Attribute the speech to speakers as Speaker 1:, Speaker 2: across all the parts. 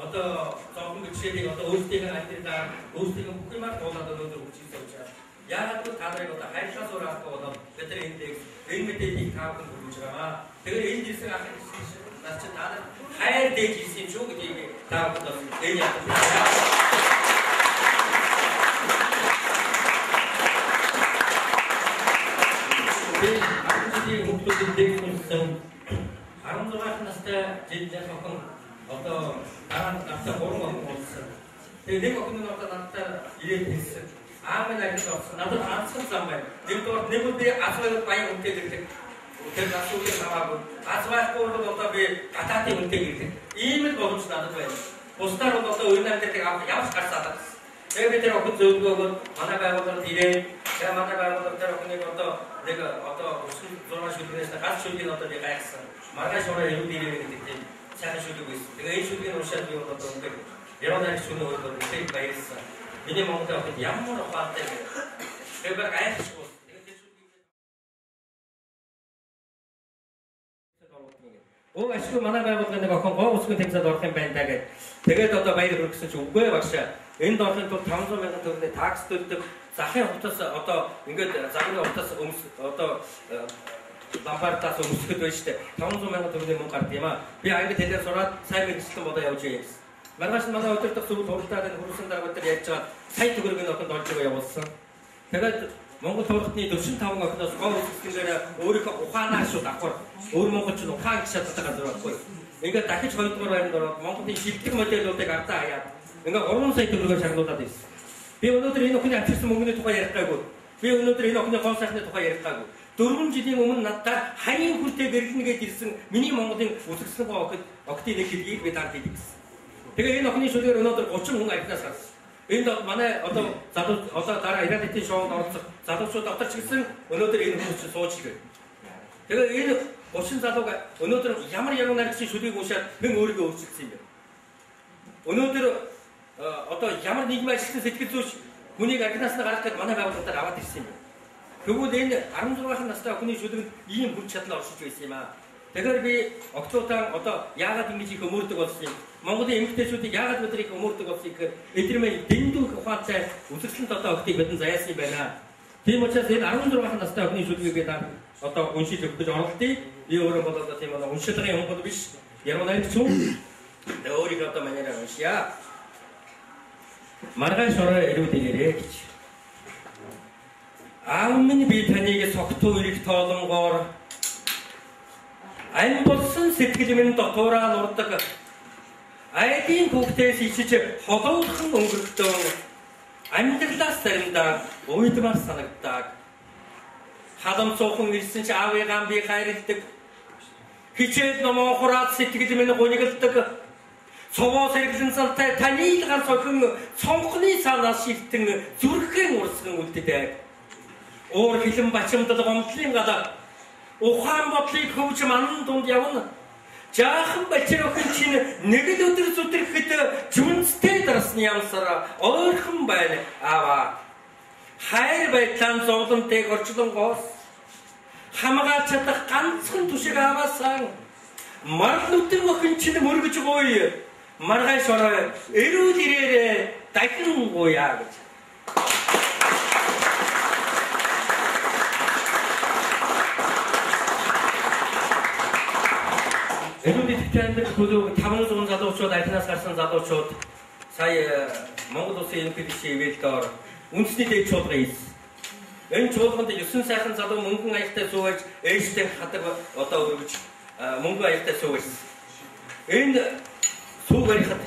Speaker 1: одоо зовхон бишгийг одоо өөрсдийн альтернатив өөрсдийн бүхнээр туулаад өнөөдөр хүчтэй учраас яагаад гэвэл та нарыг одоо хайрлаас өөр авахгүй болоод бид нар энэ мэдээллийг таавхан хүргэж байгаа. Тэгэхээр энэ дэсэг ах нас чи та нар хайр дээж ирсэн юм шүү гэдгийг таавхан бас энэ яах вэ? Ахмадын хүмүүсийн дэвшүүлсэн 16 настай жинжин охин одоо дараа настай 3 охин болсон. Тэгээ нэг охин нь одоо надад ирээд хэлсэн. Аав нь ажил болсон. Надад анцхан зам байна. Нэгдүгээр нэг үе асуулт баян үнэтэй гэдэг. Тэр асуултыг аваагүй. Асуултгүй бол одоо би гадаадын үнэтэй гэдэг. Ийм л боломж надад байна. Бусдаар бол одоо үе намтыг авах явж гарсаад. Тэгээ би тэр охин зөвлөгөөгөө манай байгууллагад ирээд тэгээ манай байгууллага тэр охиныг одоо нэг одоо 6 шүлгээс ганц шүлгийг одоо би гайхсан. Маргааш орой ирээд ирээ гэдэг тийм сайхан шүлэг байсан. Тэгээ энэ шүлгийг уншаад би одоо үнээр яруу шүлэг өөрөө үнээр баярлсан. Миний Монголын охид ямар ухаантай вэ? Тэгээ гайхахгүй. Тэгээ тэр шүлгийг Оо ашгүй манай байгууллагын нэг охин гоо усгийн тэмцээд орох юм байна даа гэж. Тэгээд одоо баяр хүргэсэн чи үгүй багшаа. Энд орохын тулд 500 мянган төгрөгийн такс төлдөг. Захын хувцас одоо ингээд загны хувцас одоо ламбартаас өмсгöd байж штэ 500 мянган төгрөгийн мөнгө гардаг юм аа. Би англи хэлээр сураад сайн мэргэжлэн бодоо явж яа гэсэн. Маргааш манай өдөртөх зөв хуралдаад энэ хөрсөн дараа бид ярьж байгаа сая төгрөгийн охинд олж байгаа явуулсан. Тэгээд Монгол хурдны 45 охиноос гоо үсгэлээр өөрийнхөө ухаанаа шууд авах. Өөр монголч ухаан гэж шатдаг газар байхгүй. Ингээд дахиж 2 дугаар байранд ороод Монголын шилдэг модельүүдийг ардаа хаяад ингээд 3 сая төгрөгөөр шагнуулад ирсэн. Би өнөөдөр энэ охины авчирсан мөнгөний тухай ярих гайгүй. Би өнөөдөр энэ охины гол сайхны тухай ярих гайгүй. 4 жилийн өмнө надад хаян хүртээ гэрэлнэ гэж ирсэн миний Монголын үсгэсэн охидын нэг хэлгийг би танд хэлье гэсэн. Тэгээ энэ охины шүлгээр өнөөдөр 30 хүн ажлаас гарсан. Энд манай одоо залуу одоо дараа ирээдүйн шоунд оролцох залуучууд дотор ч гэсэн өнөөдөр энэ хүмүүс сууж ирээ. Тэгээ энэ 30 залууг өнөөдөр ямар яруу найрагчийн шүлгийг уншаад хэн өөрийгөө өөрчилсөн юм бэ? Өнөөдөр одоо ямар нийгмийн ажилтны сэтгэл зүйч хүнийг агнаас нь гаргах гэж манай байгууллагаар аваад ирсэн юм бэ? Тэгвэл энэ 16 настай хүний шүлгэнд ийм хүч чадал оршиж байсан юм аа. Тэгэхээр би октоотаа одоо яагаад ингэж их өмөрдөг болсон юм? Монголын эмэгтэйчүүдийг яагаад бид их өмөрдөг болсон гэхээр эдгэрмээ дэндүү ухаантай үсгэлэнт одоо охтыг бидэнд заяасан юм байна. Тийм учраас энэ 16 настай охины шүлгийг би одоо уншиж өгч оролдъё. Би өөрөө болоод тийм уншлагын хүн бол биш. Яруу найрагч юм. Өөрийг одоо манайраа уншия. Маргааш орой ирүүд ирээрэй гэж. Аав минь би таныг согтуу ирэх тоолонгоор ань болсон сэтгэл минь дотоораа нурдаг. Айдын бүгдээс ичиж холоодхон өнгөрөлтөө амьдралаас заримдаа уйдмаар санагдаг. Хадам цуухан ирсэн чи аавыгаа би хайрладаг. Хичээд номоо хураад сэтгэл минь гунигалдаг. Цовоо сэргэлэн цалтай таны гар цохон цонхны санаас шилтэн зүрхэн урсган үлддэг. Уур хилэн бачимдал гомдлын гадаа ухаан бодлыг хөвж манан дунд явна. Жаахан бачир охин чинь нэг л өдөр зүтгэхэд жүнстэй дарсны ямсараа ойрхон байна аваа. Хайр байдлаа зовлонтэй орчлонгоос хамгаалж чадах ганцхан түшиг аваасан. Марл өдөр охин чинь мөргөж гуй. Маргааш орой эрүүл ирээрээ дахин гуяа гэж. Эрүүл идэвхтэй төлөв 500 залуучууд ажнаас гарсан залуучууд сая Монгол улсын эмэгтэйчийн ивэлдээр үндэсний дэд чуулган хийсэн. Энэ чуулганд 9 сайхан залуу мөнгөн аягтай сууж ээжтэй хадаг одоо өргөж мөнгөн аягтай суусан. Энэ суу барихад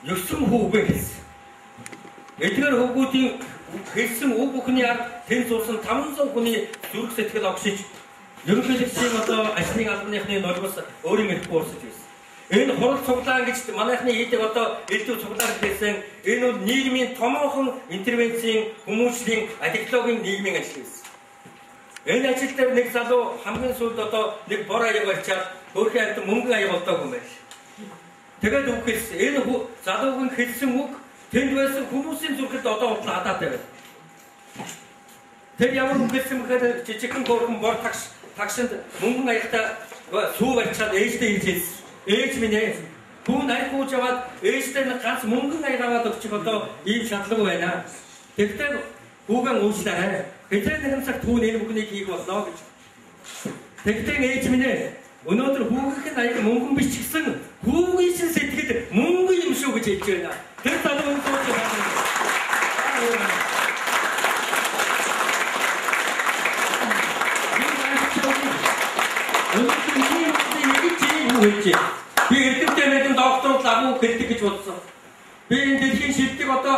Speaker 1: 9 хүүгээ хэлсэн. Эдгээр хүүгүүдийн хэлсэн үг бүхний ард тэн зурсан 500 хүний зүрх сэтгэл огшиж ерөнхийлөгчийн одоо ажлын албаныхны нулимс өөрийн эрх буурсаж байсан. Энэ хурал цуглаан гэж манайхны хийдэг одоо элдв цуглаан гэсэн энэ бол нийгмийн томоохон интервенцийн хүмүүсийн адиктологийн нийгмийн ажил байсан. Энэ ажил дээр нэг залуу хамгийн сүүлд одоо нэг бор аяг барьчаад өөрхийн амт мөнгөн аяг болдог юм байна. Тэгээд үг хэлсэн. Энэ залуугийн хэлсэн үг тэнд байсан хүмүүсийн зүрхэд одоо хутлаа хадаатай байна. Тэр ямар үг хэлсэн гэхээр жижигхэн хөөрхөн бор таксинд мөнгөн аягтай сүү барьчаад ээжтэй хэлсэн. Ээж минь Хүү нарийн хууч яваад ээжтэй нэг ганц мөнгөн аягаад өгчих одоо ийм шаардлага байна. Тэгтээ хүүгэн уучлаарай. Хэзээ нэгэн цаг түүн энэ бүхнийг хийх болно гэж. Тэгтээ ээж минь өнөөдөр хүүгийнх нь аяг мөнгөн биш ч гэсэн хүүгийн шин сэтгэл мөнгөн юм шүү гэж хэлж байна. Тэр талын үнсүүч байна. Би эрдэмтэн мэдэн докторууд агуу хэлдэг гэж бодсон. Би энэ дэлхийн шилдэг одоо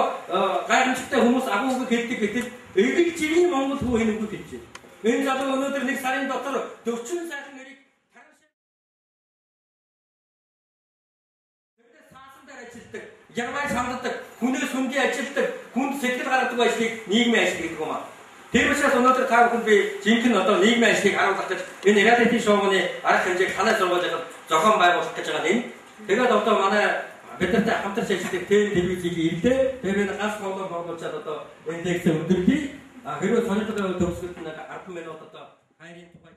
Speaker 1: гайхамшигтай хүмүүс агууг хэлдэг гэтэл эргэж жирийн Монгол хүү энэгүй хэлж байна. Энэ залуу өнөөдөр нэг сарын дотор 40 сайхан нэрийг тараасан дээр ажилладаг, ярмай самддаг, хүнээс хүндий ажилладаг, хүнд сэтгэл гаргадаг ажлыг нийгмийн ажил гэдэг юм аа. Тэр учраас өнөөдөр та бүхэнд би жинхэнэ одоо нийгмийн ажлыг харуулах гэж энэ реалити шоуны арга хэмжээг танай сургуулиуд зохион байгуулах гэж байгаа юм. Тэгээд одоо манай бидэртэй хамтарч ажилладаг телевизийг ирлээ. Тэгээд ганц боолчаад одоо энэ текст өндөргий. Хэрвээ сонирхолтой төгсгөлд нэг 10 минут одоо хайрын тухай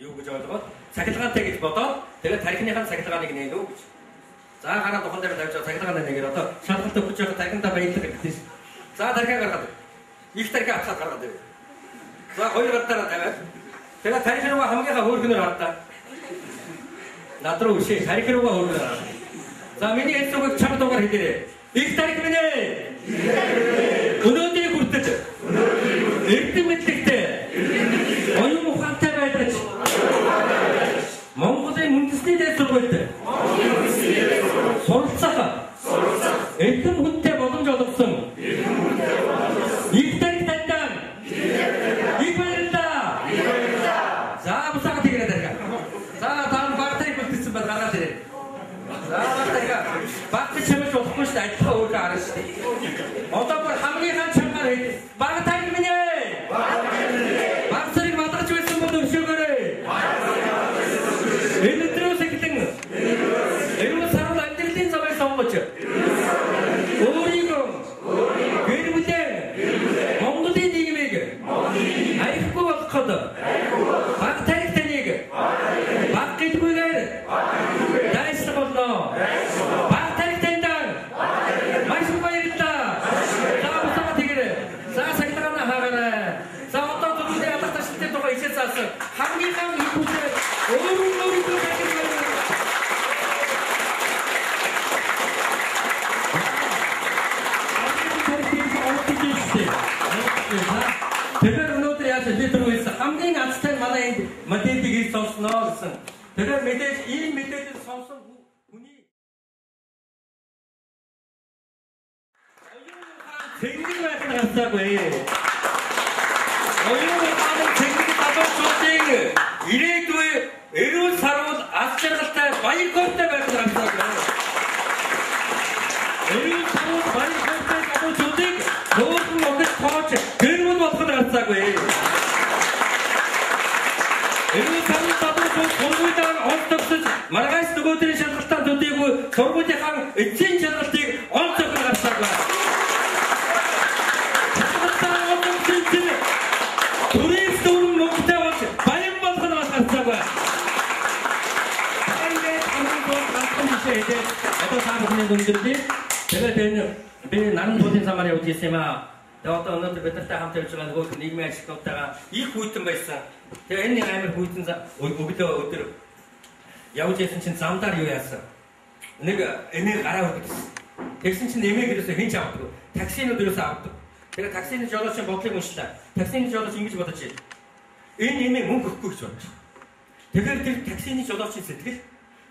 Speaker 1: юу гэж ойлгоод цахилгаантай гэж бодоод тэгээд тархиныхаа цахилгааныг нээнэ үү гэж. За гараа тухайн дээр тавьж цахилгаан нэгээр одоо шалгалт өгч байгаа тархинда баялаг гэдэг. За тархиа гаргаад. Их тархиа хатгаад гаргаад байв. За хоёр гадаараа тавиад. Тэгээд тархи руугаа хамгийн хөөргөнөөр хартаа. Над руу үшээ тархи руугаа хөөргөнөөр хартаа. За миний хэлцүүг чам дугаар хэлээрэй. Их тархи минь өнөөдрийг хүртэл эрдэм мэдлэгтэй оюун ухаантай байж Монголын үндэсний дээд сургуульд суралцах эрдэм хүнтэй боломж олгосон их тархи таньдаг их баярлалаа. За бусаа тэгрээд байгаа. За таан багтай бүтсэн бод гараад ирээ. За багтай чамд болохгүй шүү дээ. Адилхан өөр гараа шүү дээ. Одоо бүр хамгийн хаан чамгаар хэл. Багтай минь ээ. Багцыг матгаж байсан бол өршөөгөөрэй. Энэ төрөөс ихтэн. Энэ сарвал амьдралын замыг сонгож. Өөрийгөө гэр бүлээ Монголын нийгмийг аяхгүй болгоход баг тарихтаныг баг гэлгүйгээр дайслах болно. Баг тарихтандаа маш баярлалаа. За бусаа тэгэрэй. За саглагана хаагаарай. За одоо түрүүний алгаташилтын тухай ичээ заасан хамгийн гам ихүүсээ өөрөөр тэгэхээр өнөөдөр яаж хэлбэрүүээс хамгийн азтай манай энд мэдээллийг сонсноо гэсэн. Тэгэхээр мэдээж ийм мэдээлэл сонсон хүний тэнгэр байх нь хасаагүй. Оюун ухааны тэнгэр татварчдын ирээдүй эрүүл сарвал аз жаргалтай баяр хөөртэй байх нь хасаагүй. Эрүүл сарвал баяр хөөртэй татварчдыг хөөрхөн өгч тооч гэрмэл болох нь хасаагүй. Эрүүл сарвал татварчд сургуулийн онцлогсож маргааш нөгөөдрийн шалгалтаа төдийгүй сургуулийнхаа эцсийн шалгалтыг онцлох нь хасаагүй. Одоо сaabuhны дүндэрдээ тэгээд энэ би наран туулын замаар явж ирсэн юм аа. Тэгээд одоо өнөөдөр бидэртэй хамт явж байгаа нөгөө нийгмийн ажилтнуудтайгаа их хүйтэн байсан. Тэгээд энэ амар хүйтэн өглөө өдөр явж ирсэн чинь замдаар юу яасан? Нэг энийг гараа хүргэсэн. Тэгсэн чинь нэмээ гэрээсээ хинч авдаг. Таксинууд юусаа авдаг. Тэгээд таксины жолооч бодлыг уншлаа. Таксины жолооч ингэж бодож байна. Энэ нэмээ мөнгө өгөхгүй гэж бодож. Тэгэхээр тэр таксины жолоочийн сэтгэл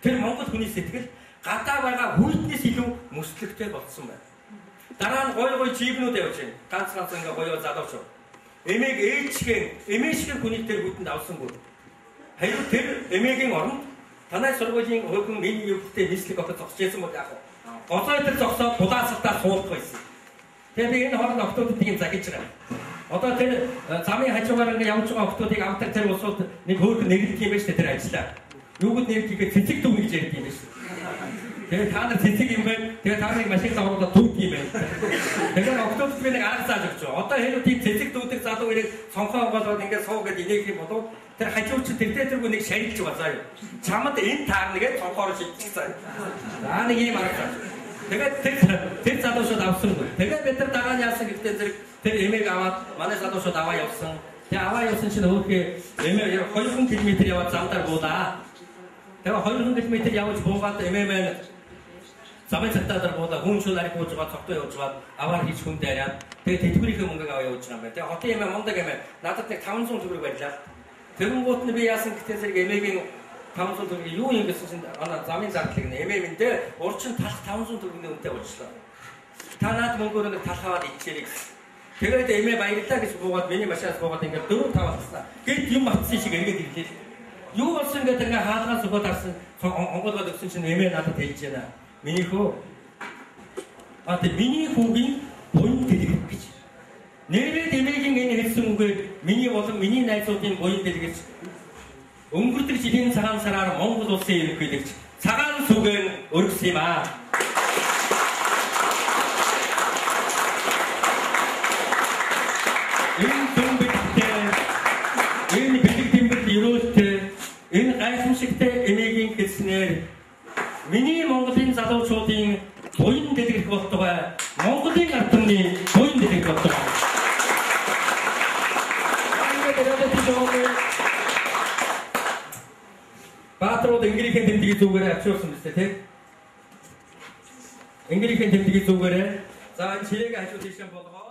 Speaker 1: тэр Монгол хүний сэтгэл гадаа байгаа хүйтнээс илүү мөслөгтэй болсон байна. Дараа нь гой жибнүүд явж байна. Ганц ингээ гоёо залууч. Эмээг эмээшгэн хүнийг тэр хүйтэнд авсангүй. Харин тэр эмээгийн оронд танай сургуулийн хөгөн миний өвдөлтөд нийслэг огт зогсож байсан бол яах вэ? Госоо тэр зогсоод будаасалтаа суулгах байсан. Тэгээд би энэ хооронд октоодыг юм загиж байгаа. Одоо тэр замын хажуугаар ингээ явж байгаа октоодыг авдаг тэр улсууд нэг хөөрхөн нэрлэх юм байна шүү дээ тэр ажиллаа. Юугд нэр тийгээ цэцэг дүг гэж ярьд юм байна шүү. Тэгээ та нар цэцэг юм байна. Тэгээ та нарыг машин аваад дүүт юм байна. Тэгээ октообус би нэг арга зааж өгч. Одоо хэрэг тийм цэцэг дүүдэг залуу ирээд цонхоо онгоолоод ингээд суу гэдэг инех юм болов. Тэр хажууч тэртээ нэг шарилж базаа юу. Чамд энэ таарна гэж цонхоор шилжих цаа. За нэг юм арга. Тэгээд тэр залуу шууд авсан. Тэгээд бид нар дараа нь яасан гэхдээ тэр эмээг аваад манай залуу шууд аваа явсан. Тэгээ аваа явсан чинь өөрхөө эмээ 200 км яваад замдаар буулаа. Тэгээ 200 км явж буугаад эмээ маань замын цагтаар буулаа хүн шуулаар бууж байгаа цогтой явж байгаа аваар хийж хүн дайраад тэгээ тэтгэврийнхээ мөнгөг аваа явуулж байгаа юм байна. Тэгээ хотын эмээ мундаг эмээ надад нэг 500 төгрөг барьлаа. Тэнгуут нь би яасан гэхдээ зэрэг эмээгийн 500 төгрөг юу юм гэсэн чинь замын зардлыг нэ эмээ минь дээ урчин талах 500 төгрөгийн үнэтэй болчихлоо. Та наад мөнгөөр нэг талхаваад ичээрэй. Тэгээд эмээ баярлаа гэж буугаад миний машинаас буугаад ингээд 4-5 авчихсан. Гэт юм авсан шиг эргээд ирлээ. Юу болсон гэдэг ингээ хаалгаас өгөөд авсан онгоолгоод өгсөн чинь эмээ надад хэлж байна. Миний хүү. Тэг миний хүүгийн буян дэлгэр гэж. Нэрээ эмээгийн энэ хэлсэн үгээр миний болон миний найзуудын буян дэлгэрч өнгөрдөг жилийн цагаан сараар Монгол улсын ерөнхийлөгч цагаан сүгэн өргөсөн юм аа. Энэ дүнбэттэй энэ бэлэгдэмбэл ерөөлтэй энэ гайхамшигтай эмээгийн хэлснээр миний Монголын залуучуудын буян дэлгэрэх болтугай Монголын ард түмний буян дэлгэрэх болтугай. Баатрууд Ингирийн тэмдгийн зүгээрээ авчирсан биз дээ, тийм? Ингирийн тэмдгийн зүгээрээ за энэ чирээгээ хажуу тийшээ болгоо.